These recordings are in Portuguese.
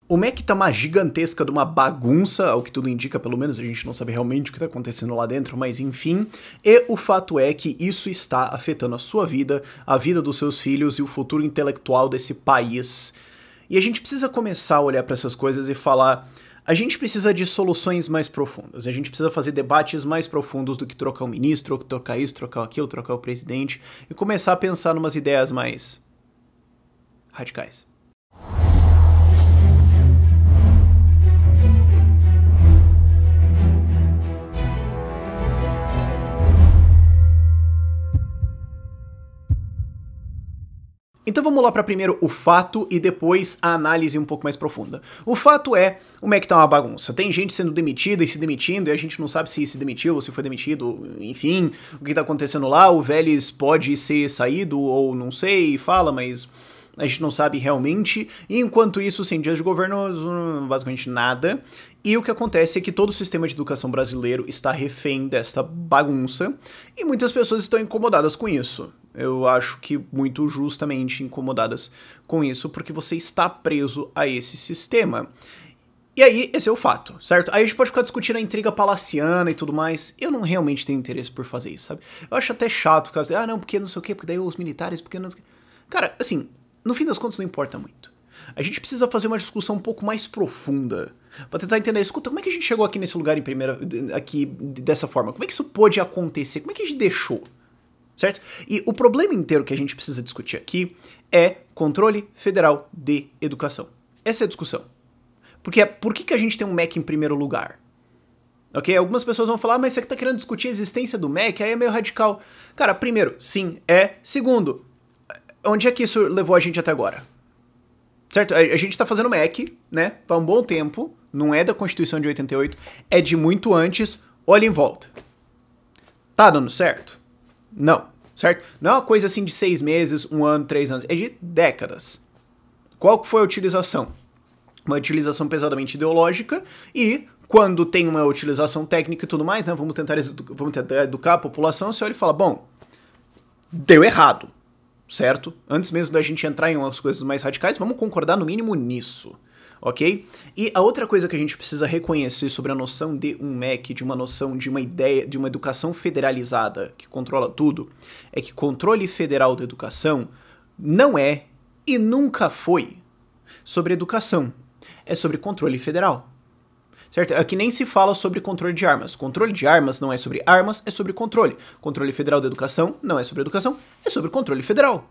O MEC tá uma gigantesca de uma bagunça, ao que tudo indica, pelo menos a gente não sabe realmente o que tá acontecendo lá dentro, mas enfim. E o fato é que isso está afetando a sua vida, a vida dos seus filhos e o futuro intelectual desse país. E a gente precisa começar a olhar para essas coisas e falar: a gente precisa de soluções mais profundas, a gente precisa fazer debates mais profundos do que trocar um ministro, trocar isso, trocar aquilo, trocar o presidente, e começar a pensar numas ideias mais radicais. Então vamos lá para primeiro o fato e depois a análise um pouco mais profunda. O fato é, o MEC tá uma bagunça. Tem gente sendo demitida e se demitindo, e a gente não sabe se se demitiu ou se foi demitido, enfim, o que tá acontecendo lá. O Vélez pode ser saído ou não sei, fala, mas a gente não sabe realmente. E enquanto isso, 100 dias de governo, basicamente nada. E o que acontece é que todo o sistema de educação brasileiro está refém desta bagunça, e muitas pessoas estão incomodadas com isso. Eu acho que muito justamente incomodadas com isso, porque você está preso a esse sistema. E aí, esse é o fato, certo? Aí a gente pode ficar discutindo a intriga palaciana e tudo mais. Eu não realmente tenho interesse por fazer isso, sabe? Eu acho até chato ficar dizendo, não, porque não sei o quê, porque daí os militares, porque não sei o quê. Cara, assim, no fim das contas não importa muito. A gente precisa fazer uma discussão um pouco mais profunda pra tentar entender, escuta, como é que a gente chegou aqui nesse lugar aqui dessa forma? Como é que isso pôde acontecer? Como é que a gente deixou? Certo? E o problema inteiro que a gente precisa discutir aqui é controle federal de educação. Essa é a discussão. Porque por que a gente tem um MEC em primeiro lugar? Ok? Algumas pessoas vão falar, mas você que tá querendo discutir a existência do MEC, aí é meio radical. Cara, primeiro, sim, é. Segundo, onde é que isso levou a gente até agora? Certo? A gente tá fazendo MEC, né? Há um bom tempo, não é da Constituição de 88, é de muito antes, olha em volta. Tá dando certo? Não, certo? Não é uma coisa assim de 6 meses, 1 ano, 3 anos, é de décadas. Qual que foi a utilização? Uma utilização pesadamente ideológica e quando tem uma utilização técnica e tudo mais, né, vamos tentar educar a população, você olha e fala, bom, deu errado, certo? Antes mesmo da gente entrar em umas coisas mais radicais, vamos concordar no mínimo nisso. Ok? E a outra coisa que a gente precisa reconhecer sobre a noção de um MEC, de uma noção de uma ideia, de uma educação federalizada que controla tudo, é que controle federal da educação não é e nunca foi sobre educação. É sobre controle federal. Certo? É que nem se fala sobre controle de armas. Controle de armas não é sobre armas, é sobre controle. Controle federal da educação não é sobre educação, é sobre controle federal.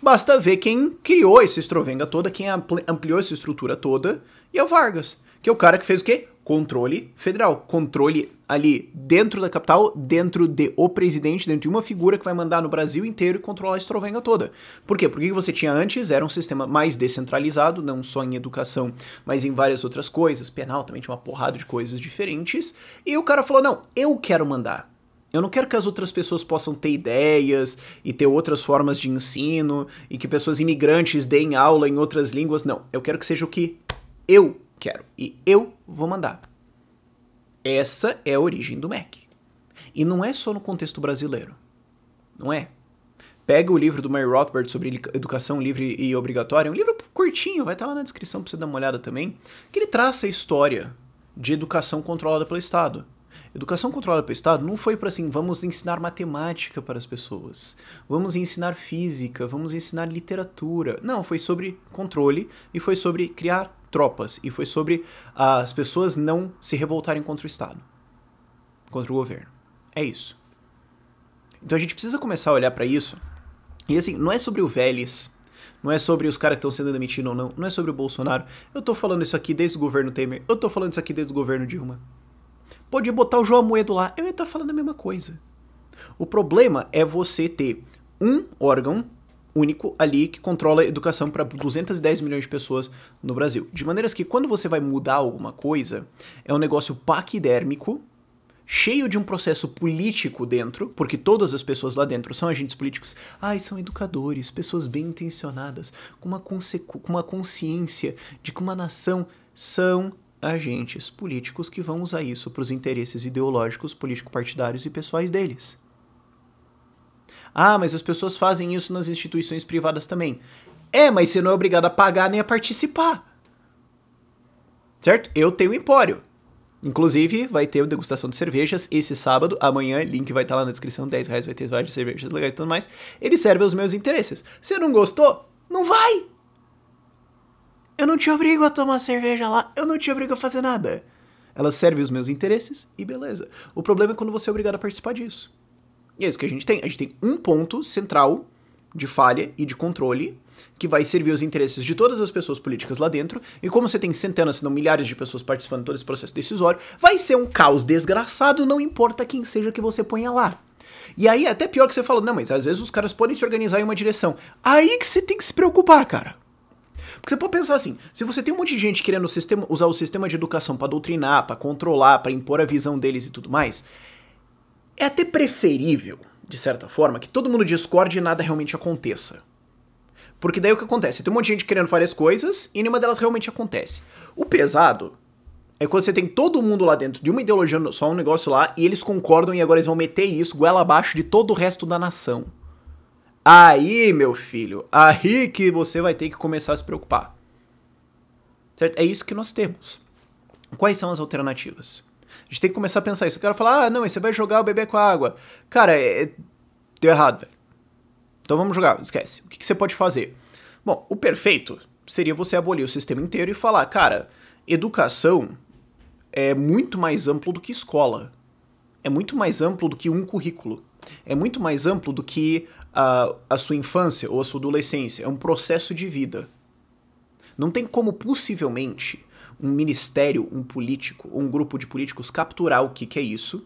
Basta ver quem criou essa estrovenga toda, quem ampliou essa estrutura toda, e é o Vargas, que é o cara que fez o quê? Controle federal. Controle ali dentro da capital, dentro de o presidente, dentro de uma figura que vai mandar no Brasil inteiro e controlar a estrovenga toda. Por quê? Porque o que você tinha antes era um sistema mais descentralizado, não só em educação, mas em várias outras coisas. Penal também tinha uma porrada de coisas diferentes. E o cara falou, não, eu quero mandar. Eu não quero que as outras pessoas possam ter ideias e ter outras formas de ensino e que pessoas imigrantes deem aula em outras línguas. Não, eu quero que seja o que eu quero e eu vou mandar. Essa é a origem do MEC. E não é só no contexto brasileiro. Não é. Pega o livro do Murray Rothbard sobre educação livre e obrigatória, é um livro curtinho, vai estar lá na descrição para você dar uma olhada também, que ele traça a história de educação controlada pelo Estado. Educação controlada pelo Estado não foi para assim, vamos ensinar matemática para as pessoas, vamos ensinar física, vamos ensinar literatura. Não, foi sobre controle e foi sobre criar tropas e foi sobre as pessoas não se revoltarem contra o Estado, contra o governo. É isso. Então a gente precisa começar a olhar para isso. E assim, não é sobre o Vélez, não é sobre os caras que estão sendo demitidos ou não, não é sobre o Bolsonaro. Eu tô falando isso aqui desde o governo Temer, eu tô falando isso aqui desde o governo Dilma. Pode botar o João Amoedo lá, eu ia estar falando a mesma coisa. O problema é você ter um órgão único ali que controla a educação para 210 milhões de pessoas no Brasil. De maneiras que quando você vai mudar alguma coisa, é um negócio paquidérmico, cheio de um processo político dentro, porque todas as pessoas lá dentro são agentes políticos. São educadores, pessoas bem intencionadas, com uma consciência de que uma nação são agentes políticos que vão usar isso para os interesses ideológicos, político-partidários e pessoais deles. Mas as pessoas fazem isso nas instituições privadas também. Mas você não é obrigado a pagar nem a participar. certo? Eu tenho um empório. Inclusive, vai ter degustação de cervejas esse sábado, amanhã, link vai estar lá na descrição, R$10 vai ter várias cervejas legais e tudo mais. Ele serve aos meus interesses. Se não gostou, não vai! Eu não te obrigo a tomar cerveja lá, eu não te obrigo a fazer nada. Ela serve os meus interesses e beleza. O problema é quando você é obrigado a participar disso. E é isso que a gente tem. A gente tem um ponto central de falha e de controle que vai servir os interesses de todas as pessoas políticas lá dentro, e como você tem centenas, se não milhares de pessoas participando de todo esse processo decisório, vai ser um caos desgraçado, não importa quem seja que você ponha lá. E aí, até pior que você fala, não, mas às vezes os caras podem se organizar em uma direção. Aí que você tem que se preocupar, cara. Porque você pode pensar assim, se você tem um monte de gente querendo usar o sistema de educação pra doutrinar, pra controlar, pra impor a visão deles e tudo mais, é até preferível, de certa forma, que todo mundo discorde e nada realmente aconteça. Porque daí o que acontece? Tem um monte de gente querendo várias coisas e nenhuma delas realmente acontece. O pesado é quando você tem todo mundo lá dentro de uma ideologia, só um negócio lá, e eles concordam e agora eles vão meter isso goela abaixo de todo o resto da nação. Aí, meu filho, aí que você vai ter que começar a se preocupar. Certo? É isso que nós temos. Quais são as alternativas? A gente tem que começar a pensar isso. O cara fala, ah, não, mas você vai jogar o bebê com a água. Cara, deu errado, velho. Então vamos jogar, esquece. O que você pode fazer? Bom, o perfeito seria você abolir o sistema inteiro e falar, cara, educação é muito mais amplo do que escola. É muito mais amplo do que um currículo. É muito mais amplo do que a sua infância ou a sua adolescência. É um processo de vida. Não tem como, possivelmente, um ministério, um político ou um grupo de políticos capturar o que é isso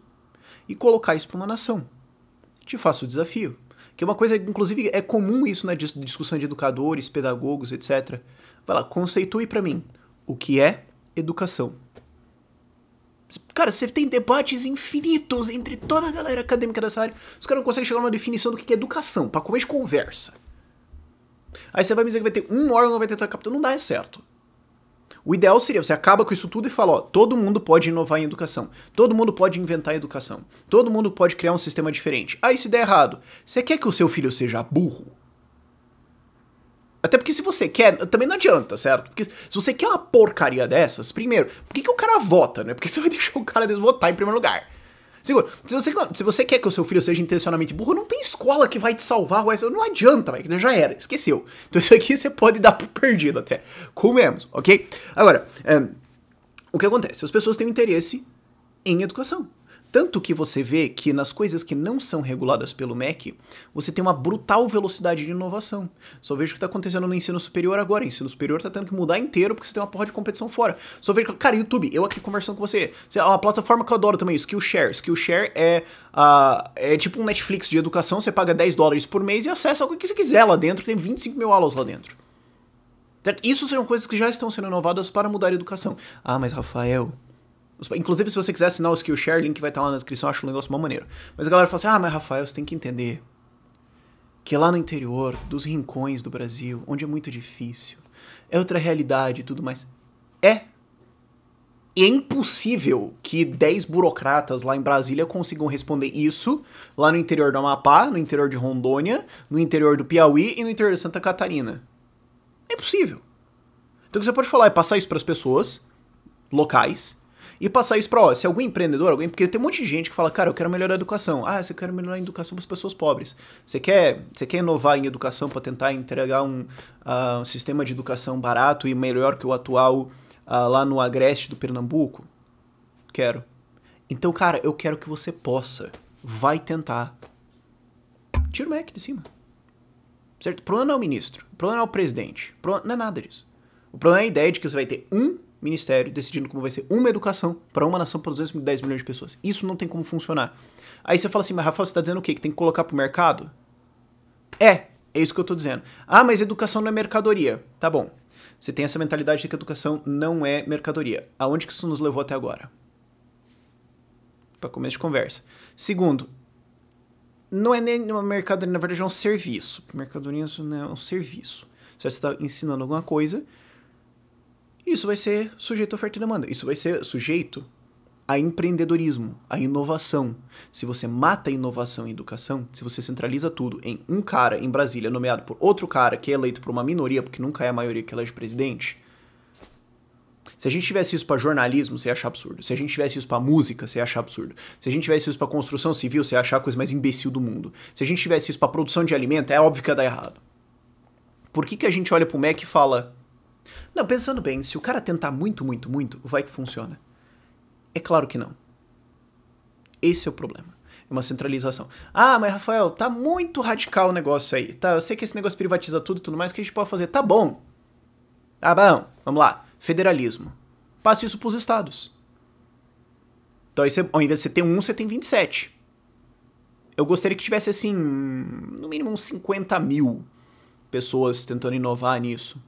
e colocar isso para uma nação. Te faço o desafio. Que é uma coisa, inclusive, é comum isso na discussão de educadores, pedagogos, etc. Vai lá, conceitue pra mim o que é educação. Cara, você tem debates infinitos entre toda a galera acadêmica dessa área. Os caras não conseguem chegar numa definição do que é educação, pra começo de conversa. Aí você vai me dizer que vai ter um órgão que vai tentar captar. Não dá certo. O ideal seria, você acaba com isso tudo e fala, ó, todo mundo pode inovar em educação, todo mundo pode inventar educação, todo mundo pode criar um sistema diferente. Aí se der errado, você quer que o seu filho seja burro? Até porque se você quer, também não adianta, certo? Porque se você quer uma porcaria dessas, primeiro, por que o cara vota, né? Porque você vai deixar o cara votar em primeiro lugar. Segundo, se você quer que o seu filho seja intencionalmente burro, não tem escola que vai te salvar, não adianta, velho, já era, esqueceu. Então isso aqui você pode dar por perdido até, comemos, ok? Agora, o que acontece? As pessoas têm interesse em educação. Tanto que você vê que nas coisas que não são reguladas pelo MEC, você tem uma brutal velocidade de inovação. Só vejo o que está acontecendo no ensino superior agora. O ensino superior está tendo que mudar inteiro porque você tem uma porra de competição fora. Só vejo que, cara, YouTube, eu aqui conversando com você. Uma plataforma que eu adoro também, Skillshare. Skillshare é tipo um Netflix de educação, você paga $10 por mês e acessa o que você quiser lá dentro, tem 25 mil aulas lá dentro. Certo? Isso são coisas que já estão sendo inovadas para mudar a educação. Ah, mas Rafael... Inclusive, se você quiser assinar o Skillshare, o link vai estar lá na descrição, eu acho um negócio mó maneiro. Mas a galera fala assim, ah, mas Rafael, você tem que entender que lá no interior, dos rincões do Brasil, onde é muito difícil, é outra realidade e tudo mais. E é impossível que 10 burocratas lá em Brasília consigam responder isso lá no interior do Amapá, no interior de Rondônia, no interior do Piauí e no interior de Santa Catarina. É impossível. Então o que você pode falar é passar isso para as pessoas locais e passar isso pra, se algum empreendedor, porque tem um monte de gente que fala, cara, eu quero melhorar a educação. Ah, você quer melhorar a educação para as pessoas pobres. Você quer inovar em educação para tentar entregar um sistema de educação barato e melhor que o atual lá no Agreste do Pernambuco? Quero. Então, cara, eu quero que você possa. Vai tentar. Tira o MEC de cima. Certo? O problema não é o ministro. O problema não é o presidente. O problema não é nada disso. O problema é a ideia de que você vai ter um ministério decidindo como vai ser uma educação para uma nação para 210 milhões de pessoas. Isso não tem como funcionar. Aí você fala assim, mas Rafael, você tá dizendo o quê? Que tem que colocar pro mercado? É isso que eu tô dizendo. Ah, mas educação não é mercadoria. Tá bom. Você tem essa mentalidade de que educação não é mercadoria. Aonde que isso nos levou até agora? Para começo de conversa. Segundo, não é nem uma mercadoria, na verdade é um serviço. Mercadoria não é um serviço. Se você está ensinando alguma coisa, isso vai ser sujeito a oferta e demanda. Isso vai ser sujeito a empreendedorismo, a inovação. Se você mata a inovação em educação, se você centraliza tudo em um cara em Brasília nomeado por outro cara que é eleito por uma minoria, porque nunca é a maioria que elege presidente, Se a gente tivesse isso pra jornalismo, você ia achar absurdo. Se a gente tivesse isso pra música, você ia achar absurdo. Se a gente tivesse isso pra construção civil, você ia achar a coisa mais imbecil do mundo. Se a gente tivesse isso pra produção de alimento, é óbvio que ia dar errado. Por que a gente olha pro Mac e fala... Não, pensando bem, se o cara tentar muito, vai que funciona. É claro que não. Esse é o problema. É uma centralização. Ah, mas Rafael, tá muito radical o negócio aí. Tá, eu sei que esse negócio privatiza tudo e tudo mais, que a gente pode fazer. Tá bom. Tá bom, vamos lá. Federalismo. Passe isso pros estados. Então aí você, ao invés de você ter 1, você tem 27. Eu gostaria que tivesse, assim, no mínimo uns 50 mil pessoas tentando inovar nisso.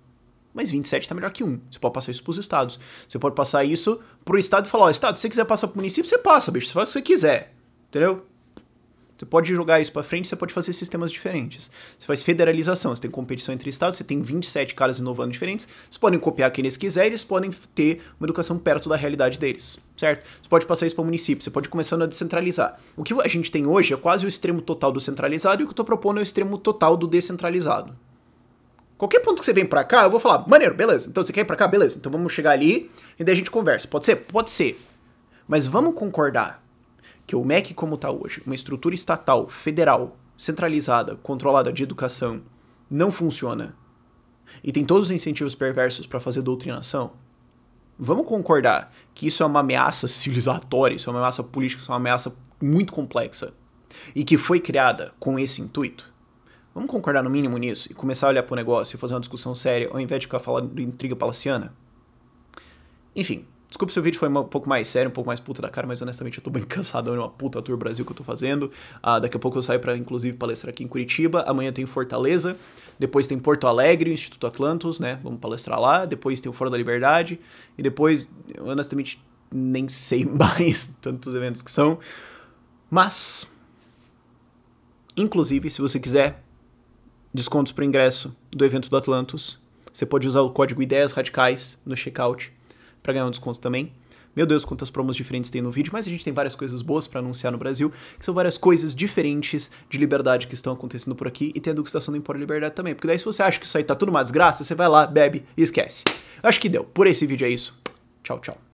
Mas 27 tá melhor que 1. Você pode passar isso pros estados. Você pode passar isso pro estado e falar, ó, estado, se você quiser passar pro município, você passa, bicho. Você faz o que você quiser. Entendeu? Você pode jogar isso pra frente, você pode fazer sistemas diferentes. Você faz federalização, você tem competição entre estados, você tem 27 caras inovando diferentes, eles podem copiar quem eles quiserem, eles podem ter uma educação perto da realidade deles, certo? Você pode passar isso para o município, você pode ir começando a descentralizar. O que a gente tem hoje é quase o extremo total do centralizado, e o que eu tô propondo é o extremo total do descentralizado. Qualquer ponto que você vem pra cá, eu vou falar, maneiro, beleza, então você quer ir pra cá? Beleza, então vamos chegar ali, e daí a gente conversa. Pode ser? Pode ser. Mas vamos concordar que o MEC como está hoje, uma estrutura estatal, federal, centralizada, controlada de educação, não funciona, e tem todos os incentivos perversos para fazer doutrinação, vamos concordar que isso é uma ameaça civilizatória, isso é uma ameaça política, isso é uma ameaça muito complexa, e que foi criada com esse intuito? Vamos concordar no mínimo nisso e começar a olhar para o negócio e fazer uma discussão séria, ao invés de ficar falando de intriga palaciana? Enfim. Desculpa se o vídeo foi um pouco mais sério, um pouco mais puta da cara, mas honestamente eu tô bem cansado, é uma puta Tour Brasil que eu tô fazendo. Daqui a pouco eu saio pra, inclusive, palestrar aqui em Curitiba, amanhã tem Fortaleza, depois tem Porto Alegre, Instituto Atlantos, né, vamos palestrar lá, depois tem o Fora da Liberdade, e depois, eu honestamente, nem sei mais tantos eventos que são, mas, inclusive, se você quiser descontos pro ingresso do evento do Atlantos, você pode usar o código Ideias Radicais no checkout, para ganhar um desconto também. Meu Deus, quantas promos diferentes tem no vídeo, mas a gente tem várias coisas boas para anunciar no Brasil, que são várias coisas diferentes de liberdade que estão acontecendo por aqui, e tem a degustação do Empório Liberdade também, porque daí se você acha que isso aí tá tudo uma desgraça, você vai lá, bebe e esquece. Acho que deu. Por esse vídeo é isso. Tchau, tchau.